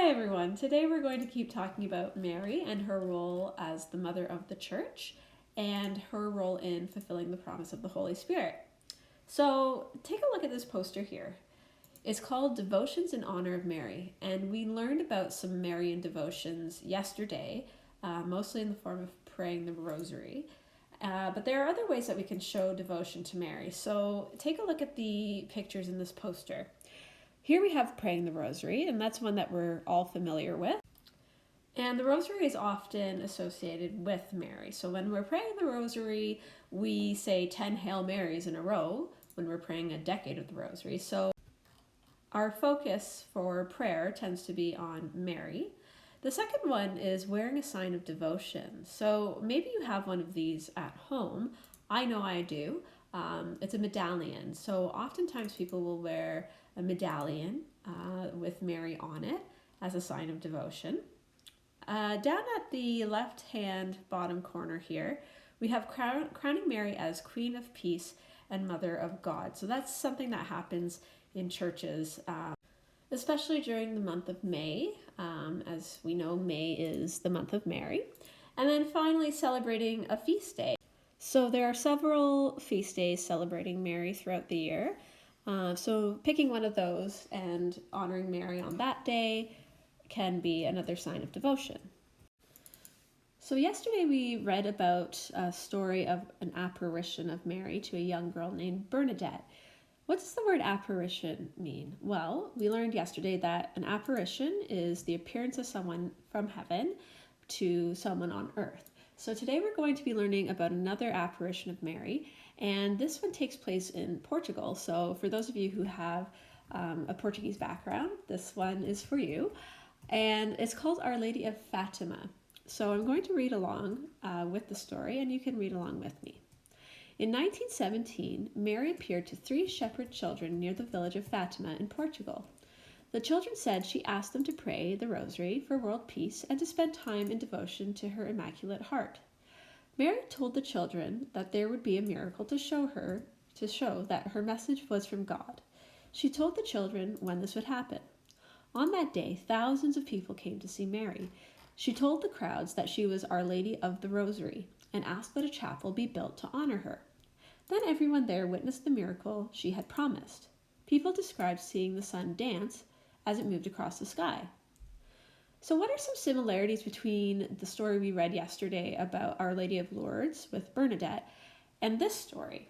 Hi everyone. Today we're going to keep talking about Mary and her role as the mother of the church and her role in fulfilling the promise of the Holy Spirit. So take a look at this poster here. It's called Devotions in Honor of Mary, and we learned about some Marian devotions yesterday, mostly in the form of praying the rosary. But there are other ways that we can show devotion to Mary. So take a look at the pictures in this poster. Here we have praying the rosary, and that's one that we're all familiar with. And the rosary is often associated with Mary. So when we're praying the rosary, we say 10 Hail Marys in a row when we're praying a decade of the rosary. So our focus for prayer tends to be on Mary. The second one is wearing a sign of devotion. So maybe you have one of these at home. I know I do. It's a medallion. So oftentimes people will wear a medallion with Mary on it as a sign of devotion. Down at the left-hand bottom corner here, we have crowning Mary as Queen of Peace and Mother of God. So that's something that happens in churches, especially during the month of May. As we know, May is the month of Mary. And then finally celebrating a feast day. So there are several feast days celebrating Mary throughout the year. So picking one of those and honoring Mary on that day can be another sign of devotion. So yesterday we read about a story of an apparition of Mary to a young girl named Bernadette. What does the word apparition mean? Well, we learned yesterday that an apparition is the appearance of someone from heaven to someone on earth. So today we're going to be learning about another apparition of Mary, and this one takes place in Portugal. So for those of you who have a Portuguese background, this one is for you. And it's called Our Lady of Fatima. So I'm going to read along with the story, and you can read along with me. In 1917, Mary appeared to 3 shepherd children near the village of Fatima in Portugal. The children said she asked them to pray the rosary for world peace and to spend time in devotion to her Immaculate Heart. Mary told the children that there would be a miracle to show that her message was from God. She told the children when this would happen. On that day, thousands of people came to see Mary. She told the crowds that she was Our Lady of the Rosary and asked that a chapel be built to honor her. Then everyone there witnessed the miracle she had promised. People described seeing the sun dance as it moved across the sky. So what are some similarities between the story we read yesterday about Our Lady of Lourdes with Bernadette and this story?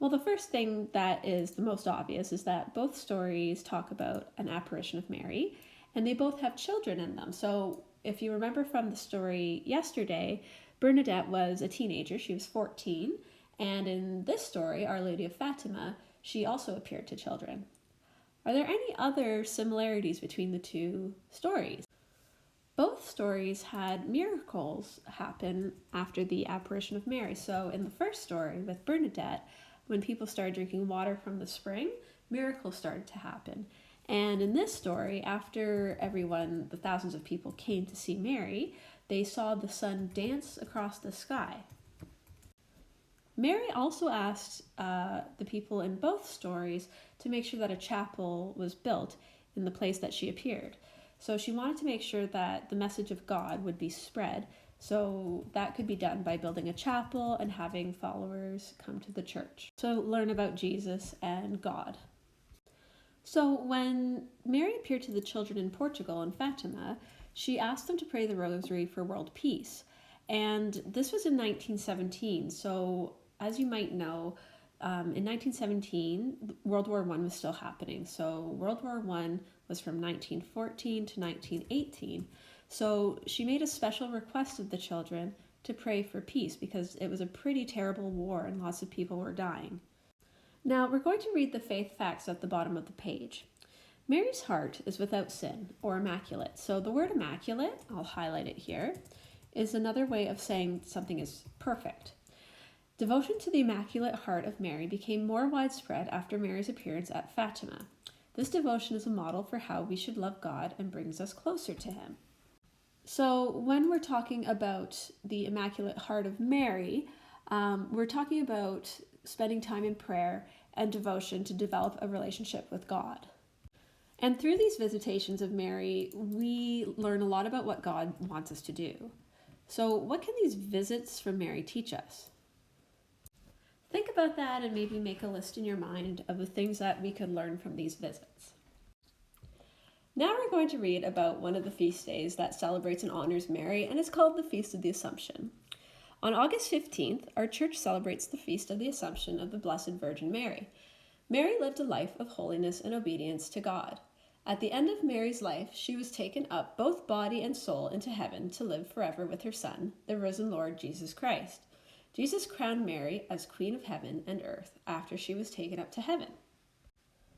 Well, the first thing that is the most obvious is that both stories talk about an apparition of Mary, and they both have children in them. So if you remember from the story yesterday, Bernadette was a teenager. She was 14. And in this story, Our Lady of Fatima, she also appeared to children. Are there any other similarities between the two stories? Both stories had miracles happen after the apparition of Mary. So in the first story with Bernadette, when people started drinking water from the spring, miracles started to happen. And in this story, after the thousands of people came to see Mary, they saw the sun dance across the sky. Mary also asked the people in both stories to make sure that a chapel was built in the place that she appeared. So she wanted to make sure that the message of God would be spread. So that could be done by building a chapel and having followers come to the church. So learn about Jesus and God. So when Mary appeared to the children in Portugal in Fatima, she asked them to pray the rosary for world peace. And this was in 1917. So as you might know, in 1917, World War I was still happening. So World War I was from 1914 to 1918. So she made a special request of the children to pray for peace because it was a pretty terrible war and lots of people were dying. Now we're going to read the faith facts at the bottom of the page. Mary's heart is without sin or immaculate. So the word immaculate, I'll highlight it here, is another way of saying something is perfect. Devotion to the Immaculate Heart of Mary became more widespread after Mary's appearance at Fatima. This devotion is a model for how we should love God and brings us closer to Him. So when we're talking about the Immaculate Heart of Mary, we're talking about spending time in prayer and devotion to develop a relationship with God. And through these visitations of Mary, we learn a lot about what God wants us to do. So what can these visits from Mary teach us? Think about that and maybe make a list in your mind of the things that we could learn from these visits. Now we're going to read about one of the feast days that celebrates and honors Mary, and it's called the Feast of the Assumption. On August 15th, our church celebrates the Feast of the Assumption of the Blessed Virgin Mary. Mary lived a life of holiness and obedience to God. At the end of Mary's life, she was taken up, both body and soul, into heaven to live forever with her Son, the risen Lord Jesus Christ. Jesus crowned Mary as Queen of Heaven and Earth after she was taken up to heaven.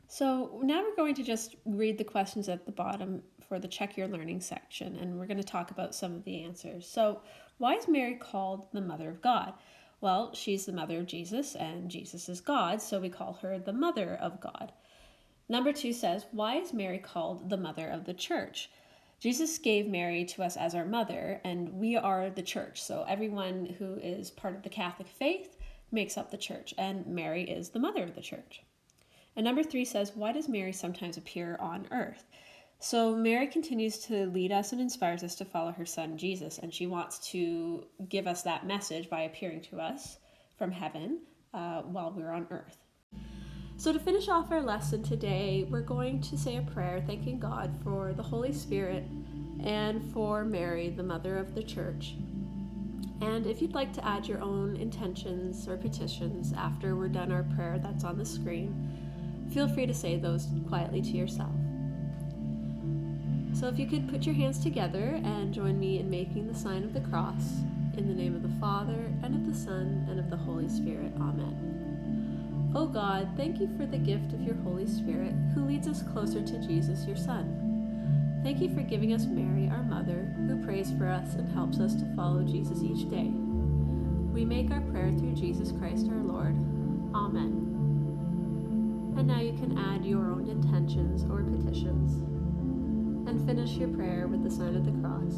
So now we're going to just read the questions at the bottom for the Check Your Learning section, and we're going to talk about some of the answers. So, why is Mary called the Mother of God? Well, she's the mother of Jesus, and Jesus is God, so we call her the Mother of God. Number 2 says, why is Mary called the Mother of the Church? Jesus gave Mary to us as our mother, and we are the church. So everyone who is part of the Catholic faith makes up the church, and Mary is the mother of the church. And number 3 says, why does Mary sometimes appear on earth? So Mary continues to lead us and inspires us to follow her Son, Jesus, and she wants to give us that message by appearing to us from heaven while we're on earth. So to finish off our lesson today, we're going to say a prayer thanking God for the Holy Spirit and for Mary, the Mother of the Church. And if you'd like to add your own intentions or petitions after we're done our prayer that's on the screen, feel free to say those quietly to yourself. So if you could put your hands together and join me in making the sign of the cross, in the name of the Father, and of the Son, and of the Holy Spirit. Amen. O God, thank you for the gift of your Holy Spirit, who leads us closer to Jesus, your Son. Thank you for giving us Mary, our mother, who prays for us and helps us to follow Jesus each day. We make our prayer through Jesus Christ our Lord. Amen. And now you can add your own intentions or petitions, and finish your prayer with the sign of the cross.